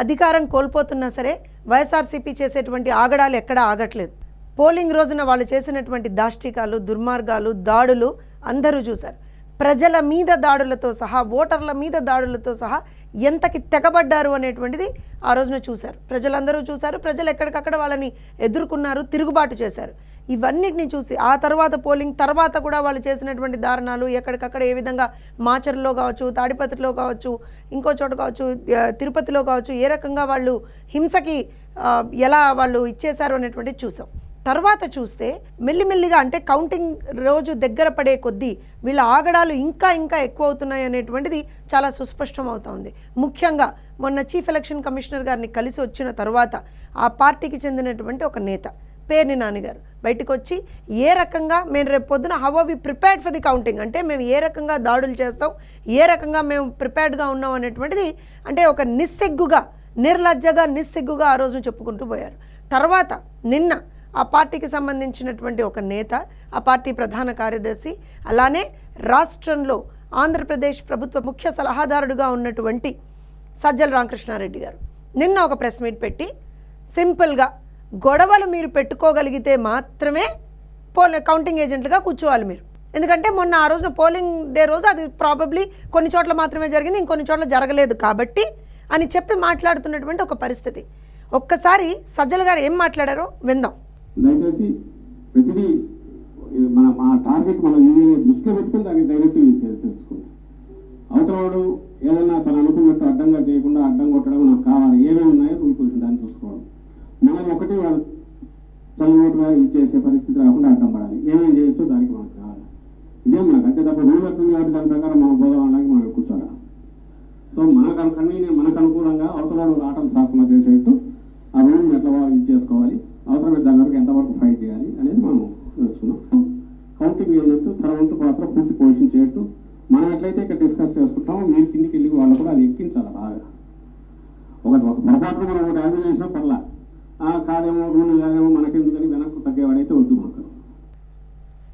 అధికారం కోల్పోతున్నా సరే వైఎస్ఆర్సీపీ చేసేటువంటి ఆగడాలు ఎక్కడా ఆగట్లేదు. పోలింగ్ రోజున వాళ్ళు చేసినటువంటి దాష్టికాలు, దుర్మార్గాలు, దాడులు అందరూ చూశారు. ప్రజల మీద దాడులతో సహా, ఓటర్ల మీద దాడులతో సహా ఎంతకి తెగబడ్డారు అనేటువంటిది ఆ రోజున చూశారు. ప్రజలందరూ చూశారు. ప్రజలు ఎక్కడికక్కడ వాళ్ళని ఎదుర్కొన్నారు, తిరుగుబాటు చేశారు. ఇవన్నిటిని చూసి ఆ తర్వాత పోలింగ్ తర్వాత కూడా వాళ్ళు చేసినటువంటి దారుణాలు, ఎక్కడికక్కడ ఏ విధంగా మాచర్లో కావచ్చు, తాడిపత్రిలో కావచ్చు, ఇంకో చోట కావచ్చు, తిరుపతిలో కావచ్చు, ఏ రకంగా వాళ్ళు హింసకి ఎలా వాళ్ళు ఇచ్చేశారు అనేటువంటిది చూసాం. తర్వాత చూస్తే మెల్లిమెల్లిగా అంటే కౌంటింగ్ రోజు దగ్గర పడే కొద్దీ వీళ్ళ ఆగడాలు ఇంకా ఇంకా ఎక్కువ అవుతున్నాయి అనేటువంటిది చాలా సుస్పష్టం అవుతుంది. ముఖ్యంగా మొన్న చీఫ్ ఎలక్షన్ కమిషనర్ గారిని కలిసి వచ్చిన తర్వాత ఆ పార్టీకి చెందినటువంటి ఒక నేత పేర్ని నాన్నగారు బయటకు వచ్చి ఏ రకంగా మేము రేపు పొద్దున how are we prepared for the counting, అంటే మేము ఏ రకంగా దాడులు చేస్తాం, ఏ రకంగా మేము ప్రిపేర్డ్గా ఉన్నాం అనేటువంటిది అంటే ఒక నిస్సిగ్గుగా, నిర్లజ్జగా, నిస్సిగ్గుగా ఆ రోజున చెప్పుకుంటూ పోయారు. తర్వాత నిన్న ఆ పార్టీకి సంబంధించినటువంటి ఒక నేత, ఆ పార్టీ ప్రధాన కార్యదర్శి, అలానే రాష్ట్రంలో ఆంధ్రప్రదేశ్ ప్రభుత్వ ముఖ్య సలహాదారుడుగా ఉన్నటువంటి సజ్జల రామకృష్ణారెడ్డి గారు నిన్న ఒక ప్రెస్ మీట్ పెట్టి సింపుల్గా గొడవలు మీరు పెట్టుకోగలిగితే మాత్రమే కౌంటింగ్ ఏజెంట్లుగా కూర్చోవాలి మీరు. ఎందుకంటే మొన్న ఆ రోజున పోలింగ్ డే రోజు అది ప్రాబబ్లీ కొన్ని చోట్ల మాత్రమే జరిగింది, ఇంకొన్ని చోట్ల జరగలేదు కాబట్టి అని చెప్పి మాట్లాడుతున్నటువంటి ఒక పరిస్థితి. ఒక్కసారి సజ్జల గారు ఏం మాట్లాడారో విందాం. దయచేసి ప్రతిదీ మా టార్గెట్ మనం దృష్టిలో పెట్టుకుని దాన్ని డైరెక్ట్ తెలుసుకోండి. అవతలవాడు ఏదైనా తను అనుకున్నట్టు అడ్డంగా చేయకుండా అడ్డం కొట్టడం నాకు కావాలి, ఏమేమి ఉన్నాయో రూల్ పొజిషన్ దాన్ని చూసుకోవడం. మనం ఒకటి చల్లనోటుగా ఇచ్చేసే పరిస్థితి రాకుండా అడ్డం పడాలి, ఏమేమి చేయొచ్చో దానికి మనకు కావాలి. ఇదే మనకు అంతే తప్ప రూల్ ఎట్టుంది కాబట్టి దాని ప్రకారం మనం బోధవడానికి మనం కూర్చోాలి. సో మనకు అనుకూలంగా అవతలవాడు ఆటలు సాకుండా చేసేట్టు ఆ రూల్ని ఎట్లా ఇచ్చేసుకోవాలి, అవసరమైన దాని వరకు ఎంతవరకు ఫైట్ చేయాలి అనేది మనం తెలుసుకున్నాం. కౌంటింగ్ ఏంటంటే తన వంతు పాత్ర పూర్తి పోషించేట్టు మనం ఎట్లయితే ఇక్కడ డిస్కస్ చేసుకుంటామో మీరు కిందికి వెళ్ళి వాళ్ళు కూడా అది ఎక్కించాలి బాగా. ఒక పొరపాటును మనం ఒకటి ఆర్గ్యూ చేసినా పర్లా, కాదేమో రూల్ కాదేమో మనకెందుకని వెనక్కు తగ్గేవాడైతే వద్దు మనకు.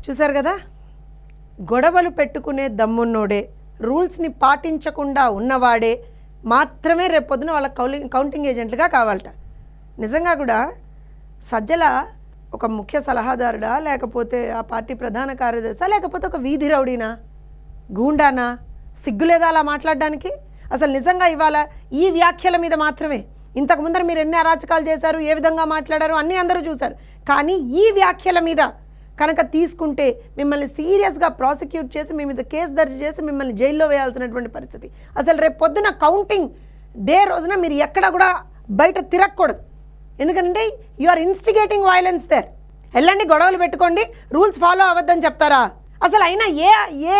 చూశారు కదా, గొడవలు పెట్టుకునే దమ్మున్నోడే, రూల్స్ని పాటించకుండా ఉన్నవాడే మాత్రమే రేపొద్దున వాళ్ళ కౌంటింగ్ ఏజెంట్లుగా కావాలట. నిజంగా కూడా సజ్జల ఒక ముఖ్య సలహాదారుడా, లేకపోతే ఆ పార్టీ ప్రధాన కార్యదర్శా, లేకపోతే ఒక వీధి రౌడీనా, గూండానా? సిగ్గులేదా అలా మాట్లాడడానికి? అసలు నిజంగా ఇవాళ ఈ వ్యాఖ్యల మీద మాత్రమే, ఇంతకు ముందర మీరు ఎన్ని అరాచకాలు చేశారు, ఏ విధంగా మాట్లాడారు అన్నీ అందరూ చూశారు, కానీ ఈ వ్యాఖ్యల మీద కనుక తీసుకుంటే మిమ్మల్ని సీరియస్గా ప్రాసిక్యూట్ చేసి మీ మీద కేసు దర్జీ చేసి మిమ్మల్ని జైల్లో వేయాల్సినటువంటి పరిస్థితి. అసలు రేపు పొద్దున కౌంటింగ్ డే రోజున మీరు ఎక్కడ కూడా బయట తిరగకూడదు. ఎందుకంటే you are instigating violence there. వెళ్ళండి, గొడవలు పెట్టుకోండి, రూల్స్ ఫాలో అవ్వద్దని చెప్తారా? అసలు అయినా ఏ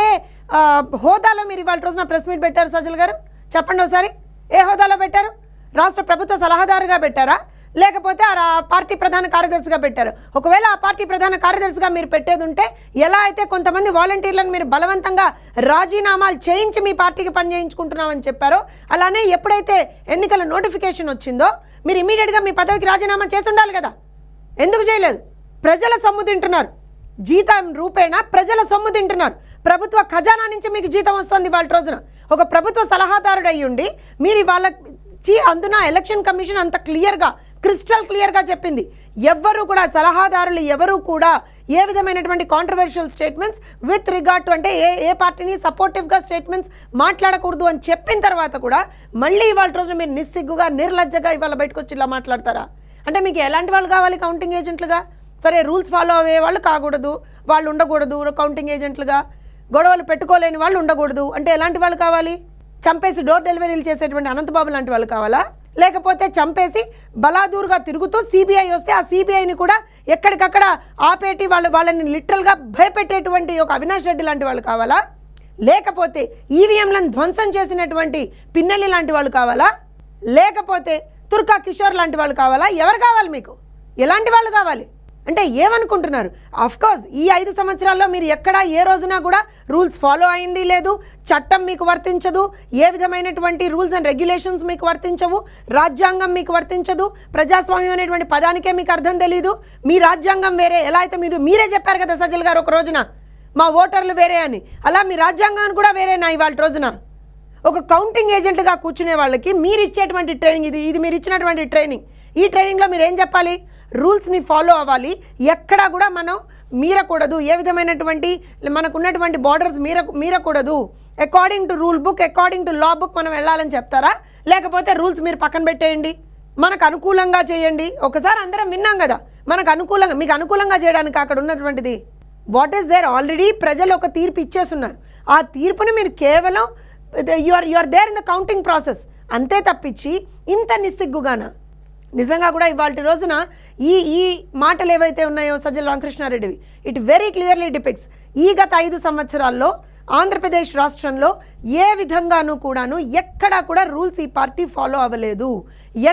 హోదాలో మీరు ఇవాళ రోజున ప్రెస్ మీట్ పెట్టారు సజ్జల గారు? చెప్పండి ఒకసారి. ఏ హోదాలో పెట్టారు? రాష్ట్ర ప్రభుత్వ సలహాదారుగా పెట్టారా, లేకపోతే ఆ పార్టీ ప్రధాన కార్యదర్శిగా పెట్టారు? ఒకవేళ ఆ పార్టీ ప్రధాన కార్యదర్శిగా మీరు పెట్టేది ఉంటే ఎలా అయితే కొంతమంది వాలంటీర్లను మీరు బలవంతంగా రాజీనామాలు చేయించి మీ పార్టీకి పని చేయించుకుంటున్నామని చెప్పారో, అలానే ఎప్పుడైతే ఎన్నికల నోటిఫికేషన్ వచ్చిందో మీరు ఇమీడియట్గా మీ పదవికి రాజీనామా చేసి ఉండాలి కదా. ఎందుకు చేయలేదు? ప్రజల సొమ్ము తింటున్నారు, జీతం రూపేణా ప్రజల సొమ్ము తింటున్నారు. ప్రభుత్వ ఖజానా నుంచి మీకు జీతం వస్తుంది. వాళ్ళ రోజున ఒక ప్రభుత్వ సలహాదారుడు అయ్యుండి మీరు వాళ్ళకి అందున ఎలక్షన్ కమిషన్ అంత క్లియర్గా, క్రిస్టల్ క్లియర్గా చెప్పింది, ఎవ్వరూ కూడా సలహాదారులు ఎవరూ కూడా ఏ విధమైనటువంటి controversial statements with regard to అంటే ఏ పార్టీని సపోర్టివ్గా స్టేట్మెంట్స్ మాట్లాడకూడదు అని చెప్పిన తర్వాత కూడా మళ్ళీ ఇవాళ రోజున మీరు నిస్సిగ్గుగా, నిర్లజ్జగా ఇవాళ బయటకు వచ్చి ఇలా మాట్లాడతారా? అంటే మీకు ఎలాంటి వాళ్ళు కావాలి కౌంటింగ్ ఏజెంట్లుగా? సరే, రూల్స్ ఫాలో అయ్యే వాళ్ళు కాకూడదు, వాళ్ళు ఉండకూడదు కౌంటింగ్ ఏజెంట్లుగా, గొడవలు పెట్టుకోలేని వాళ్ళు ఉండకూడదు అంటే ఎలాంటి వాళ్ళు కావాలి? చంపేసి డోర్ డెలివరీలు చేసేటువంటి అనంతబాబు లాంటి వాళ్ళు కావాలా? లేకపోతే చంపేసి బలాదూరుగా తిరుగుతూ సిబిఐ వస్తే ఆ సిబిఐని కూడా ఎక్కడికక్కడ ఆపేటి వాళ్ళని లిటరల్గా భయపెట్టేటువంటి ఒక అవినాష్ రెడ్డి లాంటి వాళ్ళు కావాలా? లేకపోతే ఈవీఎంలను ధ్వంసం చేసినటువంటి పిన్నెల్లి లాంటి వాళ్ళు కావాలా? లేకపోతే తుర్కా కిషోర్ లాంటి వాళ్ళు కావాలా? ఎవరు కావాలి మీకు? ఎలాంటి వాళ్ళు కావాలి? అంటే ఏమనుకుంటున్నారు? అఫ్కోర్స్ ఈ 5 సంవత్సరాల్లో మీరు ఎక్కడా ఏ రోజున కూడా రూల్స్ ఫాలో అయింది లేదు, చట్టం మీకు వర్తించదు, ఏ విధమైనటువంటి రూల్స్ అండ్ రెగ్యులేషన్స్ మీకు వర్తించవు, రాజ్యాంగం మీకు వర్తించదు, ప్రజాస్వామ్యం అనేటువంటి పదానికే మీకు అర్థం తెలీదు. మీ రాజ్యాంగం వేరే. ఎలా అయితే మీరే చెప్పారు కదా సజ్జల గారు ఒక రోజున, మా ఓటర్లు వేరే అని, అలా మీ రాజ్యాంగాన్ని కూడా వేరేనా ఇవాళ రోజున? ఒక కౌంటింగ్ ఏజెంట్గా కూర్చునే వాళ్ళకి మీరు ఇచ్చేటువంటి ట్రైనింగ్ ఇది మీరు ఇచ్చినటువంటి ట్రైనింగ్. ఈ ట్రైనింగ్లో మీరు ఏం చెప్పాలి? రూల్స్ని ఫాలో అవ్వాలి, ఎక్కడా కూడా మనం మీరకూడదు, ఏ విధమైనటువంటి మనకున్నటువంటి బార్డర్స్ మీరకూడదు, according to rule book, according to law book మనం వెళ్ళాలని చెప్తారా? లేకపోతే రూల్స్ మీరు పక్కన పెట్టేయండి, మనకు అనుకూలంగా చేయండి. ఒకసారి అందరం విన్నాం కదా, మనకు అనుకూలంగా, మీకు అనుకూలంగా చేయడానికి అక్కడ ఉన్నటువంటిది వాట్ ఈస్ దేర్? ఆల్రెడీ ప్రజలు ఒక తీర్పు ఇచ్చేస్తున్నారు. ఆ తీర్పుని మీరు కేవలం you are there in the counting process, అంతే తప్పించి ఇంత నిస్సిగ్గుగాన. నిజంగా కూడా ఇవాళ రోజున ఈ మాటలు ఏవైతే ఉన్నాయో సజ్జల రామకృష్ణారెడ్డివి, ఇట్ వెరీ క్లియర్లీ డిపిక్ట్స్ ఈ గత 5 సంవత్సరాల్లో ఆంధ్రప్రదేశ్ రాష్ట్రంలో ఏ విధంగానూ కూడాను ఎక్కడా కూడా రూల్స్ ఈ పార్టీ ఫాలో అవ్వలేదు.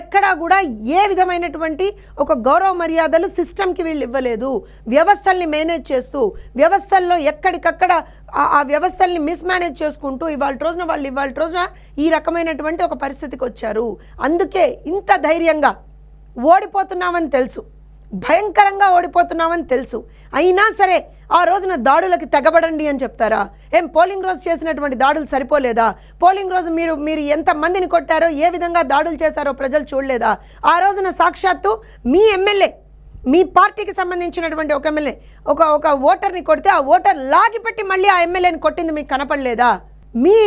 ఎక్కడా కూడా ఏ విధమైనటువంటి ఒక గౌరవ మర్యాదలు సిస్టమ్కి వీళ్ళు ఇవ్వలేదు. వ్యవస్థల్ని మేనేజ్ చేస్తూ, వ్యవస్థల్లో ఎక్కడికక్కడ ఆ వ్యవస్థల్ని మిస్మేనేజ్ చేసుకుంటూ ఇవాళ రోజున ఈ రకమైనటువంటి ఒక పరిస్థితికి వచ్చారు. అందుకే ఇంత ధైర్యంగా ఓడిపోతున్నామని తెలుసు, భయంకరంగా ఓడిపోతున్నామని తెలుసు, అయినా సరే ఆ రోజున దాడులకి తెగబడండి అని చెప్తారా? ఏం పోలింగ్ రోజు చేసినటువంటి దాడులు సరిపోలేదా? పోలింగ్ రోజు మీరు ఎంతమందిని కొట్టారో, ఏ విధంగా దాడులు చేశారో ప్రజలు చూడలేదా? ఆ రోజున సాక్షాత్తు మీ ఎమ్మెల్యే, మీ పార్టీకి సంబంధించినటువంటి ఒక ఎమ్మెల్యే ఒక ఓటర్ని కొడితే ఆ ఓటర్ లాగిపెట్టి మళ్ళీ ఆ ఎమ్మెల్యేని కొట్టింది మీకు కనపడలేదా? మీ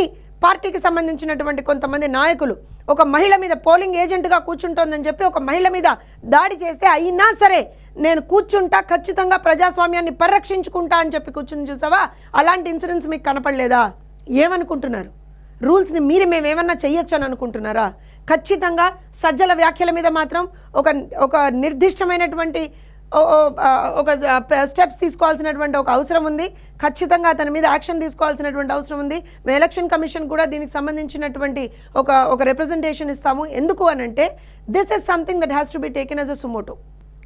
పార్టీకి సంబంధించినటువంటి కొంతమంది నాయకులు ఒక మహిళ మీద పోలింగ్ ఏజెంట్గా కూర్చుంటోందని చెప్పి ఒక మహిళ మీద దాడి చేస్తే, అయినా సరే నేను కూర్చుంటా, ఖచ్చితంగా ప్రజాస్వామ్యాన్ని పరిరక్షించుకుంటా అని చెప్పి కూర్చుని చూసావా? అలాంటి ఇన్సిడెంట్స్ మీకు కనపడలేదా? ఏమనుకుంటున్నారు? రూల్స్ని మేమేమన్నా చెయ్యొచ్చు అని అనుకుంటున్నారా? ఖచ్చితంగా సజ్జల వ్యాఖ్యల మీద మాత్రం ఒక నిర్దిష్టమైనటువంటి ఒక స్టెప్స్ తీసుకోవాల్సినటువంటి ఒక అవసరం ఉంది. ఖచ్చితంగా అతని మీద యాక్షన్ తీసుకోవాల్సినటువంటి అవసరం ఉంది. మేము ఎలక్షన్ కమిషన్ కూడా దీనికి సంబంధించినటువంటి ఒక రిప్రజెంటేషన్ ఇస్తాము. ఎందుకు అనంటే this is something that has to be taken as a suo motu.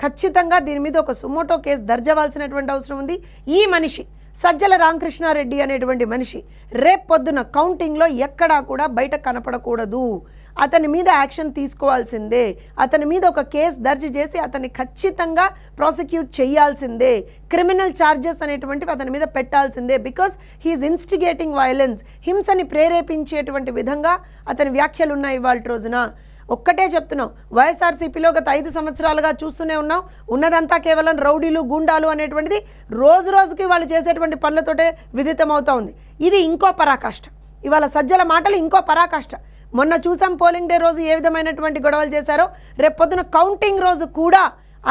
ఖచ్చితంగా దీని మీద ఒక సుమోటో కేసు దర్జావాల్సినటువంటి అవసరం ఉంది. ఈ మనిషి సజ్జల రామకృష్ణారెడ్డి అనేటువంటి మనిషి రేపు పొద్దున కౌంటింగ్లో ఎక్కడా కూడా బయట కనపడకూడదు. అతని మీద యాక్షన్ తీసుకోవాల్సిందే. అతని మీద ఒక కేసు దర్జీ చేసి అతన్ని ఖచ్చితంగా ప్రాసిక్యూట్ చేయాల్సిందే. క్రిమినల్ ఛార్జెస్ అనేటువంటివి అతని మీద పెట్టాల్సిందే. బికాస్ హీఈస్ ఇన్స్టిగేటింగ్ వైలెన్స్, హింసని ప్రేరేపించేటువంటి విధంగా అతని వ్యాఖ్యలు ఉన్నాయి ఇవాళ రోజున. ఒక్కటే చెప్తున్నాం, వైఎస్ఆర్సీపీలో గత 5 సంవత్సరాలుగా చూస్తూనే ఉన్నాం. ఉన్నదంతా కేవలం రౌడీలు, గూండాలు అనేటువంటిది రోజు రోజుకి వాళ్ళు చేసేటువంటి పనులతోటే విదితం అవుతా ఉంది. ఇది ఇంకో పరాకాష్ట. ఇవాళ సజ్జల మాటలు ఇంకో పరాకాష్ట. మొన్న చూసాం పోలింగ్ డే రోజు ఏ విధమైనటువంటి గొడవలు చేశారో, రేపు పొద్దున కౌంటింగ్ రోజు కూడా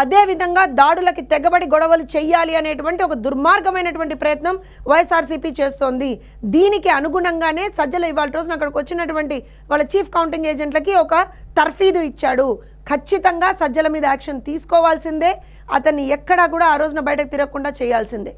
అదే విధంగా దాడులకి తెగబడి గొడవలు చెయ్యాలి అనేటువంటి ఒక దుర్మార్గమైనటువంటి ప్రయత్నం వైఎస్ఆర్సీపీ చేస్తోంది. దీనికి అనుగుణంగానే సజ్జల ఇవాళ రోజున అక్కడికి వచ్చినటువంటి వాళ్ళ చీఫ్ కౌంటింగ్ ఏజెంట్లకి ఒక తర్ఫీదు ఇచ్చాడు. ఖచ్చితంగా సజ్జల మీద యాక్షన్ తీసుకోవాల్సిందే. అతన్ని ఎక్కడా కూడా ఆ రోజున బయటకు తిరగకుండా చేయాల్సిందే.